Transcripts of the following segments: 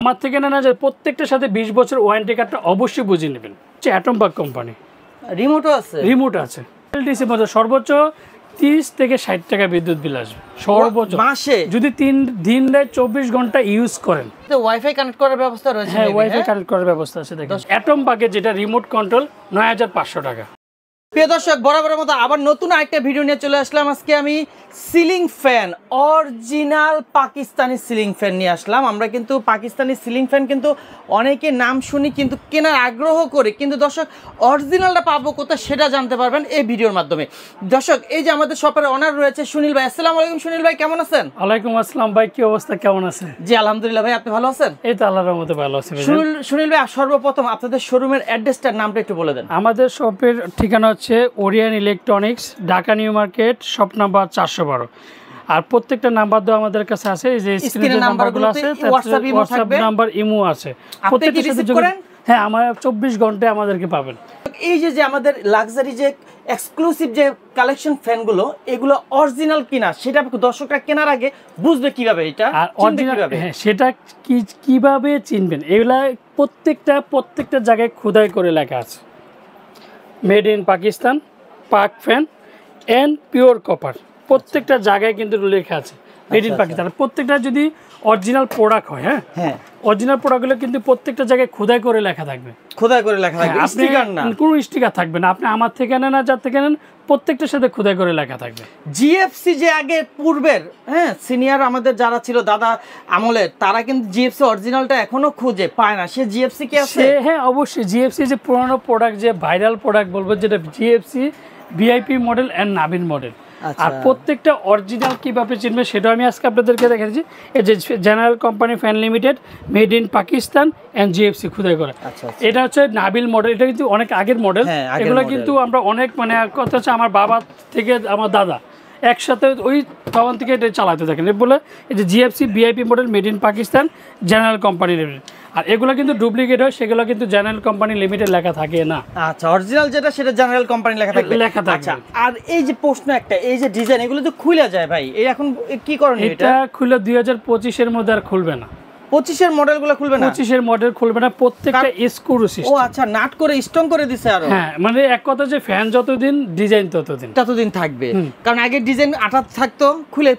আমার থেকে না যে প্রত্যেকটার সাথে 20 বছর ওয়ারেন্টি কার্ডটা অবশ্যই বুঝে নেবেন। অ্যাটম পাক কোম্পানি, রিমোটও আছে, রিমোট আছে। এলডিসি মধ্যে সর্বোচ্চ 30 থেকে 60 টাকা বিদ্যুৎ বিল আসবে সর্বোচ্চ মাসে, যদি 3 দিন 24 ঘন্টা ইউজ করেন। ওয়াইফাই কানেক্ট করার ব্যবস্থা রয়েছে? হ্যাঁ, ওয়াইফাই কানেক্ট করার ব্যবস্থা আছে। দেখুন অ্যাটম পাকে যেটা রিমোট কন্ট্রোল 9500 টাকা। প্রিয় দর্শক, বরাবরের মতো আবার নতুন আরেকটা ভিডিও নিয়ে চলে আসলাম। আজকে আমি ceiling fan, original Pakistani ceiling fan নিয়ে আসলাম। আমরা কিন্তু পাকিস্তানি সিলিং ফ্যান কিন্তু অনেকে নাম শুনি, কিন্তু কেনার আগ্রহ করি, কিন্তু দর্শক অরিজিনালটা পাবো কোথায় সেটা জানতে পারবেন এই ভিডিওর মাধ্যমে। দর্শক, এই যে আমাদের শপের অনার রয়েছে সুনীল ভাই। আসসালামু আলাইকুম সুনীল ভাই, কেমন আছেন? ওয়ালাইকুম আসসালাম ভাই, কি অবস্থা, কেমন আছেন? জি আলহামদুলিল্লাহ ভাই, আপনি ভালো আছেন? এই তো আল্লাহর রহমতে ভালো আছি। সুনীল ভাই, সর্বপ্রথম আপনাদের শোরুমের অ্যাড্রেসটার নামটা একটু বলে দেন। আমাদের শপের ঠিকানা হচ্ছে Orion electronics, Dhaka new market, shop number 412। আর প্রত্যেকটা নাম্বার দেওয়া আমাদের কাছে আছে, এই যে স্ক্রিনের নাম্বারগুলো আছে, হোয়াটসঅ্যাপ নাম্বার, ইমো আছে। প্রত্যেকটা সাথে যোগাযোগ, হ্যাঁ, আমরা 24 ঘন্টায় আমাদেরকে পাবেন। এই যে আমাদের লাক্সারি যে এক্সক্লুসিভ যে কালেকশন ফ্যানগুলো, এগুলো অরিজিনাল কিনা সেটা দর্শকরা কেনার আগে বুঝবে কিভাবে, এটা আর অরিজিনাল, হ্যাঁ, সেটা কিভাবে চিনবেন? এগুলা প্রত্যেকটা জায়গায় খোদাই করে লেখা আছে, মেড ইন পাকিস্তান, পাক ফ্যান এন্ড পিওর কপার। প্রত্যেকটা জায়গায় কিন্তু লেখা আছে মেড ইন পাকিস্তান। প্রত্যেকটা যদি অরিজিনাল প্রোডাক্ট হয়, হ্যাঁ, অরিজিনাল প্রোডাক্টগুলো কিন্তু প্রত্যেকটা জায়গায় খোদাই করে লেখা থাকবে, খোদাই করে লেখা থাকবে, স্টিকার না, কোনো স্টিকার থাকবে না। আপনি আমার থেকে নেন আর যার থেকে নেন, প্রত্যেকটার সাথে খোদাই করে লেখা থাকবে। জিএফসি যে আগে পূর্বের, হ্যাঁ, সিনিয়র আমাদের যারা ছিল দাদা আমলের, তারা কিন্তু জিএফসি অরিজিনালটা এখনো খুঁজে পায় না। সে জিএফসি কি আছে? হ্যাঁ, অবশ্যই জিএফসি যে পুরনো প্রোডাক্ট, যে ভাইরাল প্রোডাক্ট বলবো, যেটা GFC VIP model and Nabin model. আর প্রত্যেকটা অরিজিনাল কিভাবে চিনবে সেটা আমি আজকে আপনাদেরকে দেখাচ্ছি। এই যে general company fan limited, made in Pakistan and GFC খুদাই করে। এটা হচ্ছে নাবিল মডেল, এটা কিন্তু অনেক আগের মডেল। এগুলো কিন্তু আমরা অনেক, মানে কথা হচ্ছে আমার বাবা থেকে আমার দাদা একসাথে ওই তখন থেকে এটা চালাতে থাকেন বলে। এই যে GFC VIP model, made in Pakistan, general company limited. আর এগুলো কিন্তু ডুপ্লিকেট হয়, সেগুলো কিন্তু জেনারেল কোম্পানি লিমিটেড লেখা থাকে না। আচ্ছা, অরিজিনাল যেটা সেটা জেনারেল কোম্পানি লেখা থাকবে। আচ্ছা, আর এই যে প্রশ্ন একটা, এই যে ডিজাইন, এগুলো তো খুলে যায় ভাই, এই এখন কি করেন? এটা খুলে 2025 এর মধ্যে আর খুলবে না। 25 এর মডেলগুলো খুলবে না? 25 এর মডেল খুলবে না, প্রত্যেকটা স্ক্রু সিস্টেম। ও আচ্ছা, নাট করে স্ট্রং করে দিছে আরো। হ্যাঁ, মানে এক কথা যে ফ্যান যতদিন ডিজাইন ততদিন থাকবে, কারণ আগে ডিজাইন আঠা থাকতো, খুলে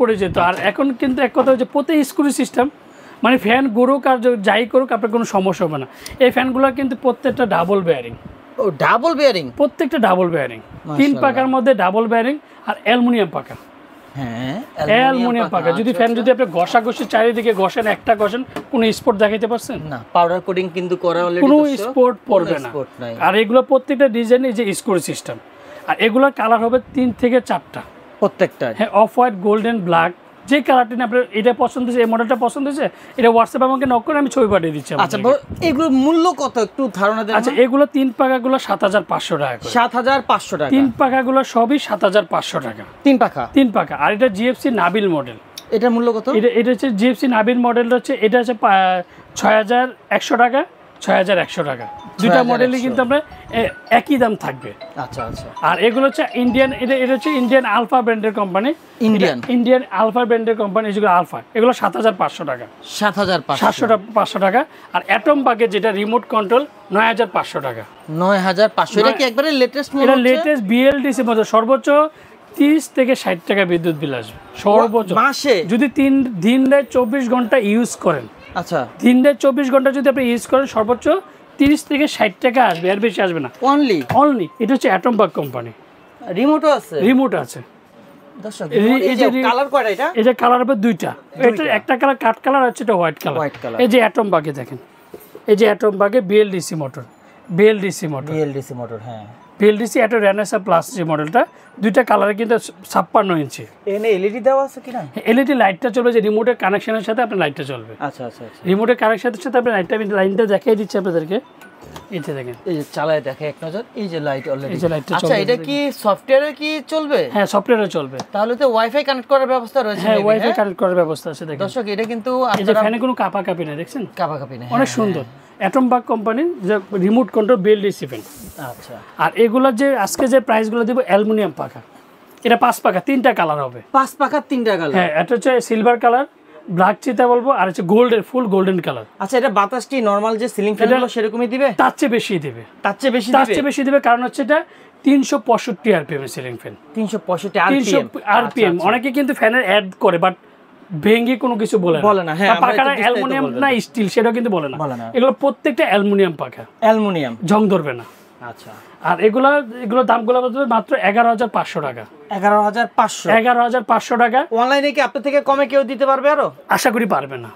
পড়ে যেত। আর এখন কিন্তু এক কথা যে প্রতি স্ক্রু সিস্টেম, মানে ফ্যান গড়ুক আর যাই করুক আপনার কোনো সমস্যা হবে না। এই ফ্যানগুলো কিন্তু প্রত্যেকটা ডাবল বেয়ারিং। ও, ডাবল বেয়ারিং? প্রত্যেকটা ডাবল বেয়ারিং, 3 পাকার মধ্যে ডাবল বেয়ারিং, আর অ্যালুমিনিয়াম পাকা। হ্যাঁ, অ্যালুমিনিয়াম পাকা। যদি ফ্যান যদি আপনি ঘষাঘষি চারিদিকে ঘষেন, একটা ঘষেন, কোনো স্পট দেখাইতে পারছেন না? পাউডার কোটিং কিন্তু করা অলরেডি, কোনো স্পট পড়বে না। আর এগুলো প্রত্যেকটা ডিজাইন, এই যে স্ক্রু সিস্টেম। আর এগুলোর কালার হবে 3 থেকে 4টা প্রত্যেকটা। হ্যাঁ, অফ হোয়াইট, গোল্ডেন, ব্ল্যাক, যে কালারটি আপনার এটা পছন্দ হয়েছে, এই মডেলটা পছন্দ হয়েছে, এটা হোয়াটসঅ্যাপে আমাকে নক করে আমি ছবি পাঠিয়ে দিচ্ছি। আচ্ছা, এগুলোর মূল্য কত একটু ধারণা দেন? আচ্ছা, এগুলো 3 পাকাগুলো 7500 টাকা। 7500 টাকা? 3 পাকাগুলো সবই 7500 টাকা। 3 পাকা। আর এটা জিএফসি নাবিল মডেল। এটার মূল্য কত? এটা হচ্ছে জিএফসি নাবিল মডেলটা হচ্ছে, এটা হচ্ছে 6100 টাকা, 6100 টাকা। দুইটা মডেলই কিন্তু আমরা একই দাম থাকবে। আচ্ছা আচ্ছা। আর এগুলো হচ্ছে ইন্ডিয়ান, এটা হচ্ছে ইন্ডিয়ান আলফা ব্র্যান্ডের কোম্পানি। ইন্ডিয়ান আলফা ব্র্যান্ডের কোম্পানি, যেগুলো আলফা, এগুলো 7500 টাকা। 7500 টাকা। আর অ্যাটম পাকে যেটা রিমোট কন্ট্রোল 9500 টাকা। 9500। এটা কি একবারে লেটেস্ট মডেল? এটা লেটেস্ট বিএলডিসি মডেল। সর্বোচ্চ 30 থেকে 60 টাকা বিদ্যুৎ বিল আসবে সর্বোচ্চ মাসে, যদি দিন 24 ঘন্টা ইউজ করেন। আচ্ছা, দিন 24 ঘন্টা যদি আপনি ইউজ করেন, সর্বোচ্চ 30 থেকে 60 টাকা আসবে, এর বেশি আসবে না। অনলি। এটা হচ্ছে অ্যাটম পাক কোম্পানি। রিমোটও আছে? রিমোট আছে। দর্শক, এই যে কালার কয়টা? এটা কালার হবে দুইটা। এটা একটা কালার কাট কালার আছে, এটা হোয়াইট কালার। এই যে অ্যাটম পাকে দেখেন, এই যে অ্যাটম পাকে বিএলডিসি মোটর, হ্যাঁ, বিএলডিসি এটা রেনেসা প্লাস যে মডেলটা, দুইটা কালারে কিন্তু 56 ইঞ্চি। এখানে এলইডি দেওয়া আছে কি না? এলইডি লাইটটা চলবে, যে রিমোটের কানেকশনের সাথে আপনার লাইটটা চলবে। আচ্ছা আচ্ছা। রিমোটের কানেকশনের সাথে আপনার লাইনটা দেখিয়ে দিচ্ছি আপনাদেরকে। এটা দেখেন, এই যে চালায় দেখে এক নজর, এই যে লাইট অলরেডি। এই যে লাইটটা চলবে। আচ্ছা, এটা কি সফটওয়্যারে কি চলবে? হ্যাঁ, সফটওয়্যারে চলবে। তাহলে তো ওয়াইফাই কানেক্ট করার ব্যবস্থা রয়েছে? হ্যাঁ, ওয়াইফাই কানেক্ট করার ব্যবস্থা আছে। দেখেন দর্শক, এটা কিন্তু এই যে ফ্যানে কোনো কাঁপাকাঁপি না, দেখছেন? কাঁপাকাঁপি না, অনেক সুন্দর। অ্যাটম পাক কোম্পানি যে রিমোট কন্ট্রোল বিএলডিসি ফ্যান। আচ্ছা। আর এগুলোর যে আজকে যে প্রাইসগুলো দিব, অ্যালুমিনিয়াম পাকা। এটা 5 পাকা, 3টা কালার হবে। 5 পাকা 3টা কালার? হ্যাঁ, এটা হচ্ছে সিলভার কালার, ব্ল্যাক চিতা বলবো, আর হচ্ছে গোল্ডেন, ফুল গোল্ডেন কালার। আচ্ছা, এটা বাতাসটি নরমাল যে সিলিং ফ্যানগুলো সেরকমই দিবে? তার চেয়ে বেশি দিবে, তার চেয়ে বেশি দিবে। কারণ হচ্ছে এটা 365 আরপিএম এর সিলিং ফ্যান। 365 আরপিএম। অনেকে কিন্তু ফ্যানের অ্যাড করে, বাট ভেঙে কোনো কিছু বলে না। হ্যাঁ, পাখাটা অ্যালুমিনিয়াম না স্টিল সেটাও কিন্তু বলে না। এগুলো প্রত্যেকটা অ্যালুমিনিয়াম পাখা, অ্যালুমিনিয়াম, জং ধরবে না। আচ্ছা, আর এগুলো দামগুলো মাত্র 11,500 টাকা। 11,500 টাকা। অনলাইনে কি আপনার থেকে কমে কেউ দিতে পারবে? আরো আশা করি পারবে না।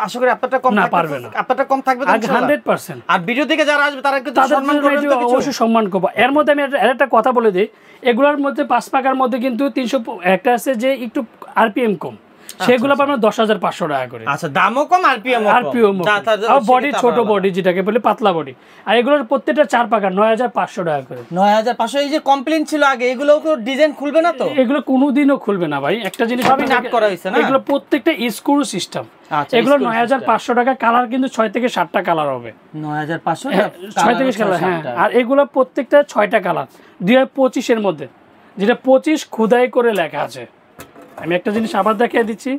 আশা করি আপনারটা কম পারবে না। আপনারটা কম থাকবে তো ইনশাআল্লাহ 100%। আর ভিডিও থেকে যারা আসবে তারা কিন্তু সম্মান করবেন তো? অবশ্যই সম্মান করব। এর মধ্যে আমি একটা কথা বলে দিই, এগুলোর মধ্যে 5 পাকার মধ্যে কিন্তু 300 একটা আছে যে একটু আরপিএম কম, সেগুলো পাবেন 10,500 টাকা করে। আচ্ছা, দামও কম, আরপিএম আর বডি ছোট বডি যেটাকে বলে পাতলা বডি, আর এগুলোর প্রত্যেকটা 4 পাকা 9,500 টাকা করে। 9,500। এই যে কমপ্লেইন ছিল আগে, এগুলো তো ডিজাইন খুলবে না তো? এগুলো কোনোদিনও খুলবে না ভাই। একটা জিনিস সবই নাট করা হইছে না, এগুলো প্রত্যেকটা স্ক্রু সিস্টেম। এগুলো 9,500 টাকা। কালার কিন্তু 6 থেকে 7টা কালার হবে। 9,500 6 থেকে 7টা, হ্যাঁ। আর এগুলো প্রত্যেকটা 6টা কালার 2025 এর মধ্যে, যেটা 25 খোদাই করে লেখা আছে। আমি একটা জিনিস আবার দেখিয়ে দিচ্ছি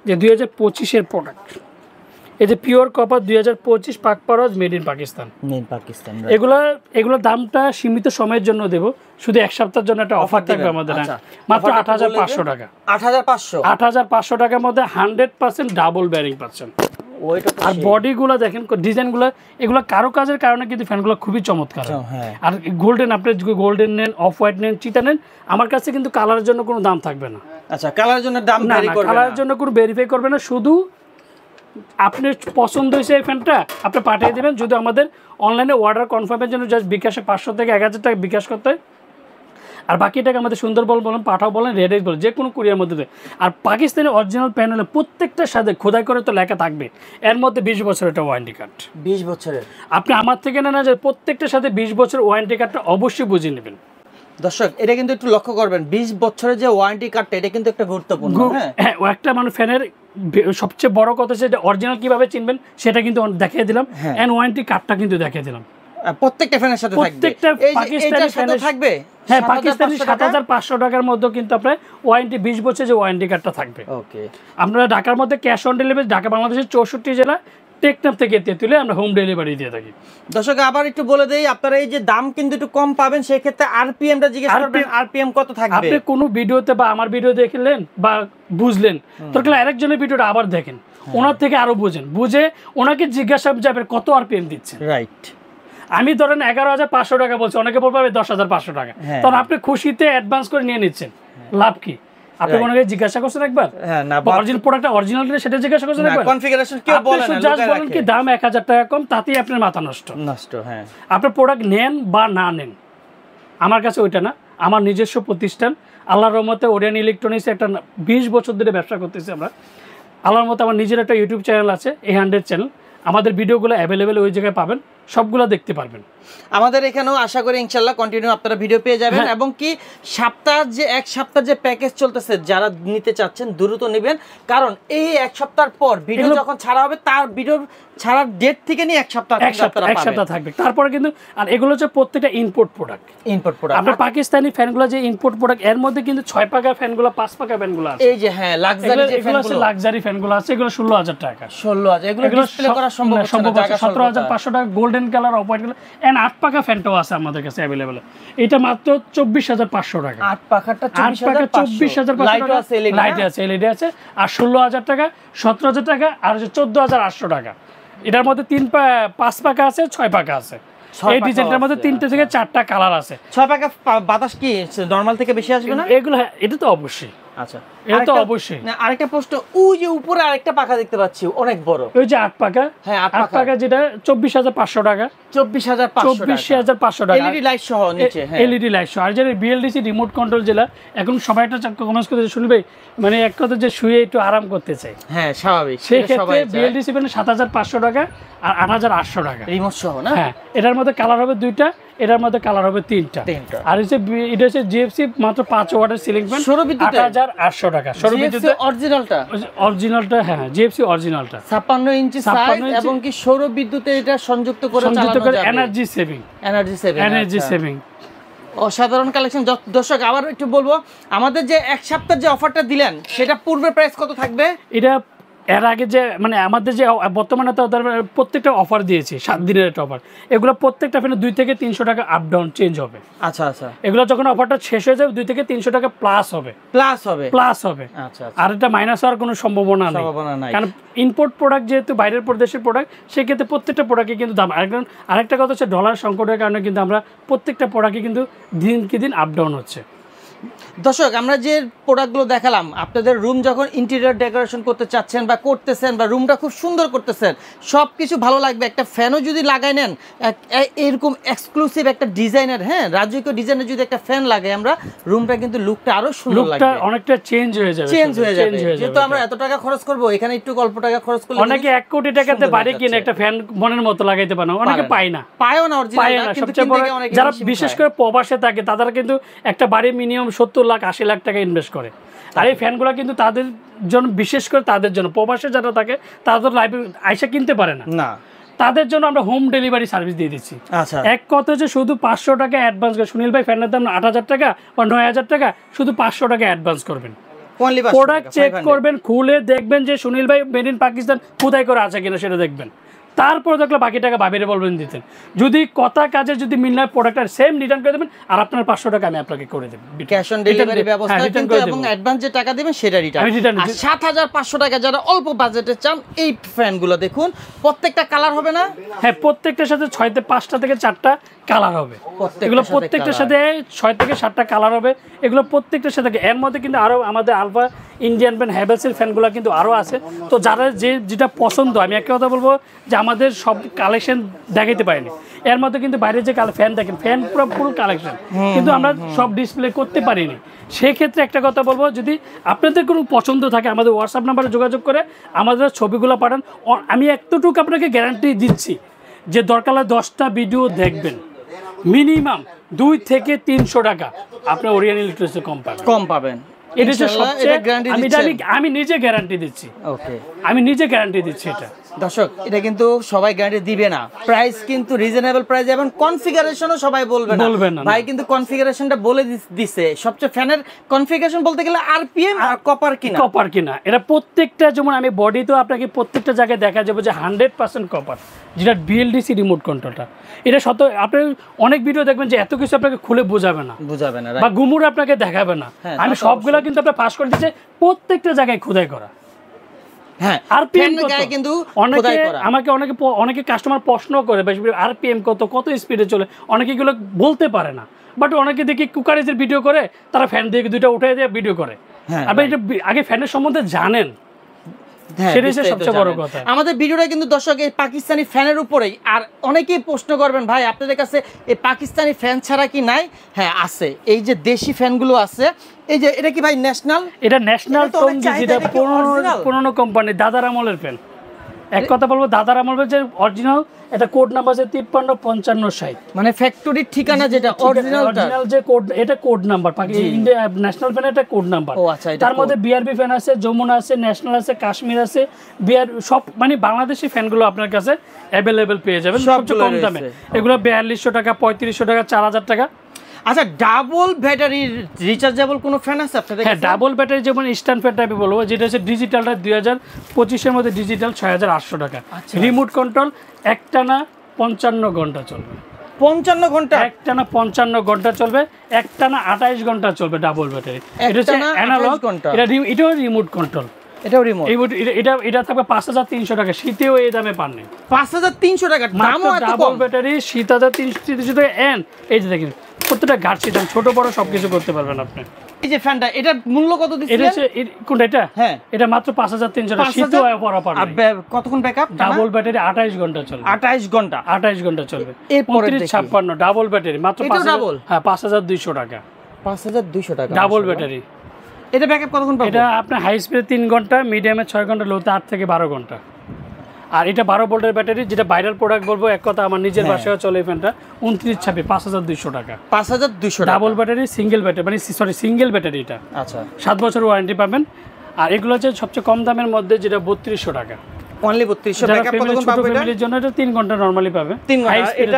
যে 2025 এর প্রোডাক্ট, এই যে পিওর কপার 2025 পাক পারজ মেড ইন পাকিস্তান। এগুলোর দামটা সীমিত সময়ের জন্য দেব, শুধু এক সপ্তাহের জন্য একটা অফার থাকবে আমাদের। মাত্র 8,500 টাকা। 8,500 টাকার মধ্যে 100% ডাবল ব্যারিং পাচ্ছেন। আর বডিগুলো দেখেন, ডিজাইনগুলো, এগুলো কারো কাজের কারণে কিন্তু ফ্যানগুলো খুবই চমৎকার। আর গোল্ডেন, আপনি গোল্ডেন নেন, অফ হোয়াইট নেন, চিতা নেন, আমার কাছে কিন্তু কালারের জন্য কোনো দাম থাকবে না। আচ্ছা, কালারের জন্য দাম ভ্যারি করবে না, কালারের জন্য কোনো ভেরিফাই করবে না। শুধু আপনি পছন্দ হয়েছে এই ফ্যানটা আপনি পাঠিয়ে দেবেন। যদি আমাদের অনলাইনে অর্ডার কনফার্মের জন্য জাস্ট বিকাশে 500 থেকে 1,000 টাকা বিকাশ করতে হয়, আর বাকি টাকা আমাদের সুন্দরবন বলেন, পাঠাও বলেন, রেডেক্স বলেন, যে কোনো কুরিয়ার মধ্যে দেয়। আর পাকিস্তানি অরিজিনাল প্যানেলে প্রত্যেকটার সাথে খোদাই করে তো লেখা থাকবে, এর মধ্যে 20 বছরের একটা ওয়ারেন্টি কার্ড। 20 বছরের? আপনি আমার থেকে না যে প্রত্যেকটার সাথে 20 বছর ওয়ারেন্টি কার্ডটা অবশ্যই বুঝে নেবেন। দর্শক, এটা কিন্তু একটু লক্ষ্য করবেন, 20 বছরের যে ওয়ারেন্টি কার্ডটা, এটা কিন্তু একটা গুরুত্বপূর্ণ। হ্যাঁ, ও একটা মানে ফ্যানের সবচেয়ে বড় কথা হচ্ছে যে অরিজিনাল কিভাবে চিনবেন সেটা কিন্তু দেখিয়ে দিলাম, এন্ড ওয়ারেন্টি কার্ডটা কিন্তু দেখিয়ে দিলাম। প্রত্যেকটা ফ্যানের সাথে থাকবে, প্রত্যেকটা পাকিস্তানি ফ্যানের থাকবে। হ্যাঁ, পাকিস্তানি 7,500 টাকার মধ্যে কিন্তু আপনার ওয়ারেন্টি 20 বছরের যে ওয়ারেন্টি কার্ডটা থাকবে। ওকে, আপনারা ঢাকার মধ্যে ক্যাশ অন ডেলিভারি, ঢাকা বাংলাদেশের 64 জেলা, টেকনাফ থেকে তেঁতুলে আমরা হোম ডেলিভারি দিয়ে থাকি। দর্শক, আবার একটু বলে দেই, আপনারা এই যে দাম কিন্তু একটু কম পাবেন, সেই ক্ষেত্রে আরপিএমটা জিজ্ঞেস করবেন, আরপিএম কত থাকবে। আপনি কোনো ভিডিওতে বা আমার ভিডিও দেখলেন বা বুঝলেন, তাহলে আরেকজনের ভিডিওটা আবার দেখেন, ওনার থেকে আরো বুঝে ওনাকে জিজ্ঞাসা যাবেন কত আরপিএম দিচ্ছে। রাইট। আমি ধরেন 11,500 টাকা বলছি, অনেকে বলবে 10,500 টাকা, তখন আপনি খুশিতে অ্যাডভান্স করে নিয়ে নিচ্ছেন, লাভ কি? আপনি ওনাকে জিজ্ঞাসা করছেন একবার? হ্যাঁ, না, অরিজিনাল প্রোডাক্ট অরিজিনাল সেটা জিজ্ঞাসা করছেন একবার? কনফিগারেশন কেউ বলে না, জাস্ট বলেন কি দাম 1,000 টাকা কম, তাতেই আপনার মাথা নষ্ট। হ্যাঁ, আপনি প্রোডাক্ট নেন বা না নেন, আমার কাছে ওইটা না, আমার নিজস্ব প্রতিষ্ঠান আল্লাহর রহমতে ওরিয়ন ইলেকট্রনিক্স একটা 20 বছর ধরে ব্যবসা করতেছি আমরা। আল্লাহর মতো আমার নিজের একটা ইউটিউব চ্যানেল আছে, A100 চ্যানেল। আমাদের ভিডিওগুলো অ্যাভেলেবেল ওই জায়গায় পাবেন, সবগুলো দেখতে পারবেন। আমাদের এখানেও আশা করি ইনশাল্লাহ কন্টিনিউ আপনারা ভিডিও পেয়ে যাবেন। এবং কি এক সপ্তাহ যে প্যাকেজ চলতেছে, যারা নিতে চাচ্ছেন দ্রুত নেবেন, কারণ এই এক সপ্তাহ পর ভিডিও যখন ছাড়া হবে, তার ভিডিও ছাড়ার ডেট থেকে নিয়ে এক সপ্তাহ থাকবে। তারপরে কিন্তু আর এগুলো হচ্ছে প্রত্যেকটা ইম্পোর্ট প্রোডাক্ট। আপনার পাকিস্তানি ফ্যানগুলো যে ইম্পোর্ট প্রোডাক্ট, এর মধ্যে কিন্তু 6 পাকা ফ্যানগুলো, 5 পাকা ফ্যানগুলো আছে। এই যে হ্যাঁ, লাক্সারি ফ্যানগুলো আছে, এগুলো 16,000 টাকা। 16,000 এগুলো ডিসপ্লে করা সম্ভব 17,500 টাকা। Golden colour, off white colour, and 8 পাকা ফ্যানটাও আছে আমাদের কাছে अवेलेबल। এটা মাত্র 24,500 টাকা। 8 পাকাটা 24,500 লাইট আছে, এলইডি আছে। আর 16,000 টাকা, 17,000 টাকা, আর 14,800 টাকা। এটার মধ্যে 5 পাকা আছে, 6 পাকা আছে। এই ডিজাইনটার মধ্যে 3টে থেকে 4টা কালার আছে। 6 পাকা বাতাস কি নরমাল থেকে বেশি আসবে না? এগুলো এটা তো অবশ্যই। আচ্ছা, এটা তো অবশ্যই। না, আরেকটা প্রশ্ন, ওই যে উপরে আরেকটা পাকা দেখতে পাচ্ছি অনেক বড়, ওই যে 8 পাকা। হ্যাঁ, 8 পাকা যেটা 24,500 টাকা। 24,500 টাকা এলইডি লাইট সহ নিচে। হ্যাঁ, এলইডি লাইট সহ। আর যেটা বিএলডিসি রিমোট কন্ট্রোল, যেটা এখন সবাই একটা কমেন্টস করতে শুনবে, মানে এক কথা যে শুয়ে একটু আরাম করতে চাই। হ্যাঁ, স্বাভাবিক। সেই ক্ষেত্রে বিএলডিসি পেন 7,500 টাকা আর 8,800 টাকা রিমোট সহ না? হ্যাঁ, এটার মধ্যে কালার হবে 2টা, এটার মধ্যে কালার হবে 3টা। আর এটা হচ্ছে জিএফসি মাত্র 5 ওয়াটের সিলিং ফ্যান, 8,800 টাকা। অরিজিনালটা, হ্যাঁ, জিএফসি অরিজিনালটা 56 ইঞ্চি সাইজ, এবং কি সৌর বিদ্যুতে এটা সংযুক্ত করে চালানো যাবে। Energy saving. অসাধারণ কালেকশন। দর্শক, আবার একটু বলবো, আমাদের যে এক সপ্তাহ যে অফারটা দিলেন, সেটা পূর্বে প্রাইস কত থাকবে? এটা এর আগে যে মানে আমাদের যে বর্তমানে তো প্রত্যেকটা অফার দিয়েছি 7 দিনের একটা অফার, এগুলো প্রত্যেকটা ফ্যানে 2 থেকে 300 টাকা আপ ডাউন চেঞ্জ হবে। আচ্ছা আচ্ছা, এগুলো যখন অফারটা শেষ হয়ে যাবে 2 থেকে 300 টাকা প্লাস হবে। আচ্ছা, আর এটা মাইনাস হওয়ার কোনো সম্ভাবনা নেই, কারণ ইম্পোর্ট প্রোডাক্ট যেহেতু বাইরের প্রদেশের প্রোডাক্ট, সেক্ষেত্রে প্রত্যেকটা প্রোডাক্টে কিন্তু দাম। আরেকটা কথা হচ্ছে ডলার সংকটের কারণে কিন্তু আমরা প্রত্যেকটা প্রোডাক্টে কিন্তু দিনকে দিন আপ ডাউন হচ্ছে। দর্শক, আমরা যে প্রোডাক্টগুলো দেখালাম, আপনাদের রুম যখন ইন্টেরিয়র ডেকোরেশন করতে চাচ্ছেন বা করতেছেন, বা রুমটা খুব সুন্দর করতেছেন, সব কিছু ভালো লাগবে, একটা ফ্যানও যদি লাগাই নেন এরকম এক্সক্লুসিভ একটা ডিজাইনের, হ্যাঁ রাজকীয় ডিজাইনের যদি একটা ফ্যান লাগাই আমরা, রুমটা কিন্তু লুকটা আরো সুন্দর লাগবে, অনেকটা চেঞ্জ হয়ে যাবে। যেহেতু আমরা এত টাকা খরচ করব, এখানে একটু অল্প টাকা খরচ করলে অনেকে 1 কোটি টাকাতে বাড়ি কিনে একটা ফ্যান মনের মতো লাগাইতে পারে না, অনেকে পায়ও না অরিজিনাল। সবচেয়ে বড় যারা বিশেষ করে প্রবাসে থাকে, তারা কিন্তু একটা বাড়ি মিনিমাম 70 লাখ 80 লাখ টাকা ইনভেস্ট করে। আর এই ফ্যানগুলো কিন্তু তাদের জন্য, বিশেষ করে তাদের জন্য, প্রবাসে যারা থাকে তারা লাইফে আইসা কিনতে পারে না, তাদের জন্য আমরা হোম ডেলিভারি সার্ভিস দিয়ে দিচ্ছি। আচ্ছা, এক কথা হচ্ছে শুধু 500 টাকা অ্যাডভান্স করে, সুনীল ভাই ফ্যানের দাম 8000 টাকা বা 9000 টাকা, শুধু 500 টাকা অ্যাডভান্স করবেন, প্রোডাক্ট চেক করবেন, খুলে দেখবেন যে সুনীল ভাই মেড ইন পাকিস্তান কোথায় করে আছে কিনা সেটা দেখবেন, তারপর দেখলে বাকি টাকা ভাবিরে বলবেন দিতেন। যদি কথা কাজে যদি মিলনার প্রোডাক্টটা সেম রিটার্ন করে দেবেন, আর আপনার 500 টাকা আমি আপনাকে করে দেব, ক্যাশ অন ডেলিভারি ব্যবস্থা কিন্তু, এবং অ্যাডভান্স যে টাকা দিবেন সেটা রিটার্ন। আর 7500 টাকা যারা অল্প বাজেটে চান, এই ফ্যানগুলো দেখুন, প্রত্যেকটা কালার হবে না? হ্যাঁ, প্রত্যেকটার সাথে 5টা থেকে 4টা কালার হবে, এগুলো প্রত্যেকটার সাথে 6 থেকে 7টা কালার হবে, এগুলো প্রত্যেকটার সাথে। এর মধ্যে কিন্তু আরো আমাদের আলফা ইন্ডিয়ান ফ্যান হ্যাভেলসের ফ্যানগুলো কিন্তু আরো আছে। তো যারা যেটা পছন্দ, আমি একটা কথা বলবো যে আমাদের সব কালেকশন দেখাইতে পারিনি, এর মধ্যে কিন্তু বাইরে যে ফ্যান দেখেন, ফ্যান পুরো ফুল কালেকশন, কিন্তু আমরা সব ডিসপ্লে করতে পারিনি। সেক্ষেত্রে একটা কথা বলবো, যদি আপনাদের কোনো পছন্দ থাকে আমাদের হোয়াটসঅ্যাপ নাম্বারে যোগাযোগ করে আমাদের ছবিগুলো পাঠান। আমি এতটুকু আপনাকে গ্যারান্টি দিচ্ছি যে দরকার হলে 10টা ভিডিও দেখবেন, মিনিমাম 2 থেকে 300 টাকা আপনি ওরিয়েন্ট ইলেকট্রনিক্সে কম পাবেন। আমি নিজে গ্যারান্টি দিচ্ছি, আমি নিজে গ্যারান্টি দিচ্ছি। এটা দর্শক, এটা কিন্তু সবাই গ্যারান্টি দিবে না, প্রাইস কিন্তু রিজনেবল প্রাইস, এবং কনফিগারেশনও সবাই বলবে না ভাই, কিন্তু কনফিগারেশনটা বলে দিছে। সবচেয়ে ফ্যানের কনফিগারেশন বলতে গেলে আরপিএম আর কপার কিনা, এটা প্রত্যেকটা, যেমন আমি বডি তো আপনাকে প্রত্যেকটা জায়গায় দেখা যাবে যে 100% কপার, যেটা বিএলডিসি রিমোট কন্ট্রোলটা, এটা আপনি অনেক ভিডিও দেখবেন যে এত কিছু আপনাকে খুলে বোঝাবে না বা গুমুর আপনাকে দেখাবে না। আমি সবগুলো কিন্তু আপনার পাস করে দিচ্ছি, প্রত্যেকটা জায়গায় খোদাই করা। হ্যাঁ, আরপিএম গায় কিন্তু অনেকে কাস্টমার প্রশ্ন করে আরপিএম কত স্পিডে চলে, অনেকে এগুলো বলতে পারে না। বাট অনেকে দেখি কুকারেজের ভিডিও করে, তারা ফ্যান দিয়ে 2টা উঠে দিয়ে ভিডিও করে। আপনি এটা আগে ফ্যানের সম্বন্ধে জানেন, সবচেয়ে বড় কথা। আমাদের ভিডিওটা কিন্তু দর্শক এই পাকিস্তানি ফ্যানের উপরেই। আর অনেকেই প্রশ্ন করবেন, ভাই আপনাদের কাছে এই পাকিস্তানি ফ্যান ছাড়া কি নাই? হ্যাঁ আছে, এই যে দেশি ফ্যানগুলো আছে। এই যে এটা কি ভাই ন্যাশনাল? এটা ন্যাশনাল টঙ্গি, যেটা পুরনো কোম্পানি, দাদার আমলের ফ্যান। এক কথা বলবো, দাদার আমলের যে অরিজিনাল, এটা কোড নাম্বার আছে 535560, মানে ফ্যাক্টরির ঠিকানা, যেটা অরিজিনাল যে কোড, এটা code number India national fan, এটা কোড নাম্বার। তার মধ্যে বিআরবি ফ্যান আছে, যমুনা আছে, ন্যাশনাল আছে, কাশ্মীর আছে, বিআর সব, মানে বাংলাদেশি ফ্যানগুলো আপনার কাছে অ্যাভেলেবেল পেয়ে যাবেন সবচেয়ে কম দামে। এগুলো 4200 টাকা, 3500 টাকা, 4000 টাকা। আচ্ছা, ডাবল ব্যাটারি রিচার্জেবল কোনো ফ্যান আছে আপনাদের? হ্যাঁ, ডাবল ব্যাটারি, যেমন স্ট্যান্ড ফ্যান টাইপে বলবো, যেটা হচ্ছে ডিজিটালটা 2025-এর মধ্যে ডিজিটাল 6800 টাকা। রিমোট কন্ট্রোল, একটানা 55 ঘন্টা চলবে। 55 ঘন্টা? একটানা 55 ঘন্টা চলবে, একটানা 28 ঘন্টা চলবে ডাবল ব্যাটারি। এটা হচ্ছে অ্যানালগ, এটাও রিমোট কন্ট্রোল, এটাও রিমোট। এটা থাকবে 5300 টাকা। শীতেও এই দামে পান নাই, 5300 টাকা দামও এত কম। ডাবল ব্যাটারি 7300 টাকা। এই যে দেখেন, প্রত্যেকটা ঘাট সিস্টেম, ছোট বড় সবকিছু করতে পারবেন আপনি। এই যে ফ্যানটা, এটা মূল্য কত দিচ্ছেন? এটা হচ্ছে কোনটা? এটা হ্যাঁ, এটা মাত্র 5300 টাকা। শীতেও অফার পাবেন। আর কতক্ষণ ব্যাকআপ? ডাবল ব্যাটারি 28 ঘন্টা চলবে। 28 ঘন্টা চলবে। 3556 ডাবল ব্যাটারি মাত্র 5000। হ্যাঁ, 5200 টাকা। 5200 টাকা ডাবল ব্যাটারি। এটা ব্যাকআপ কতক্ষণ পাবে? এটা আপনার হাই স্পিডে 3 ঘন্টা, মিডিয়ামে 6 ঘন্টা, লোতে 8 থেকে 12 ঘন্টা। আর এটা 12 ভোল্টের ব্যাটারি, যেটা ভাইরাল প্রোডাক্ট বলবো, এক কথা আমার নিজের বাসায় চলে এই ফ্যানটা। 2926, 5200 টাকা। 5200 ডাবল ব্যাটারি, সিঙ্গেল ব্যাটারি, মানে সিঙ্গেল ব্যাটারি এটা। আচ্ছা, 7 বছর ওয়ারেন্টি পাবেন। আর এগুলো হচ্ছে সবচেয়ে কম দামের মধ্যে, যেটা 3200 টাকা। অনলি 3200। ব্যাকআপ কতক্ষণ পাবে? ফ্যামিলির জন্য এটা 3 ঘন্টা নরমালি পাবে। হাই স্পিড,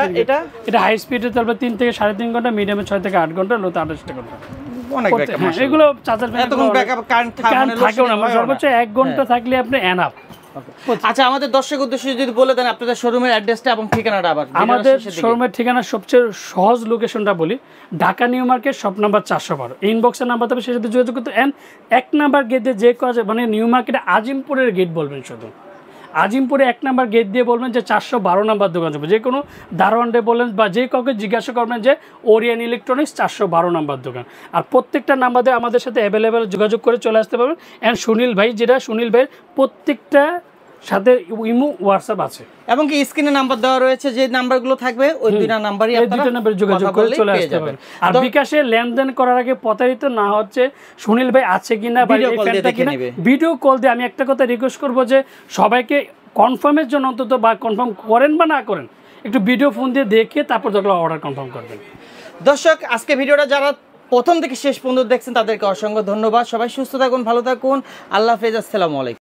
এটা হাই স্পিডে চলবে 3 থেকে 3.5 ঘন্টা, মিডিয়ামে 6 থেকে 8 ঘন্টা, লোতে 28 ঘন্টা। অনেক ব্যাকআপ মাশাআল্লাহ এগুলো চার্জার ফ্যান এতক্ষণ ব্যাকআপ কারেন্ট থাকে না সর্বোচ্চ 1 ঘন্টা থাকলে আপনি এনাফ। আচ্ছা আমাদের দর্শক উদ্দেশ্যে যদি বলে দেন আপনাদের শোরুমের অ্যাড্রেসটা এবং ঠিকানাটা আবার। আমাদের শোরুমের ঠিকানা সবচেয়ে সহজ লোকেশনটা বলি, Dhaka new market shop number 412, ইনবক্সের নাম্বার তবে সেটা যোগাযোগ করতে। এন্ড 1 নাম্বার গেটে যে কাজ মানে নিউ মার্কেটে আজিমপুরের গেট বলবেন, শুধু আজিমপুরে 1 নাম্বার গেট দিয়ে বলবেন যে 412 নাম্বার দোকান যাবে। যে কোনো দারোয়ানডে বলেন বা যে কাউকে জিজ্ঞাসা করবেন যে ওরিয়েন্ট ইলেকট্রনিক্স 412 নাম্বার দোকান। আর প্রত্যেকটা নাম্বার দিয়ে আমাদের সাথে অ্যাভেলেবেল যোগাযোগ করে চলে আসতে পারবেন। অ্যান্ড সুনীল ভাই, যেটা সুনীল ভাইয়ের প্রত্যেকটা সাথে ইমো হোয়াটসঅ্যাপ আছে এবং কি স্ক্রিনে নাম্বার দেওয়া রয়েছে, যে নাম্বারগুলো থাকবে ওই দুইটা নাম্বারই আপনারা দুইটা নাম্বারে যোগাযোগ করে চলে আসতে পারবেন। আর বিকাশে লেনদেন করার আগে প্রতারিত না হচ্ছে সুনীল ভাই আছে কিনা বা এই ফ্যানটা কিনা ভিডিও কল দিয়ে। আমি একটা কথা রিকোয়েস্ট করব যে সবাইকে কনফার্মের জন্য অন্তত বা কনফার্ম করেন বা না করেন একটু ভিডিও ফোন দিয়ে দেখে তারপর যখন অর্ডার কনফার্ম করবেন। দর্শক আজকে ভিডিওটা যারা প্রথম থেকে শেষ পর্যন্ত দেখছেন তাদেরকে অসংখ্য ধন্যবাদ। সবাই সুস্থ থাকুন, ভালো থাকুন, আল্লাহ হাফেজ, আসসালামু আলাইকুম।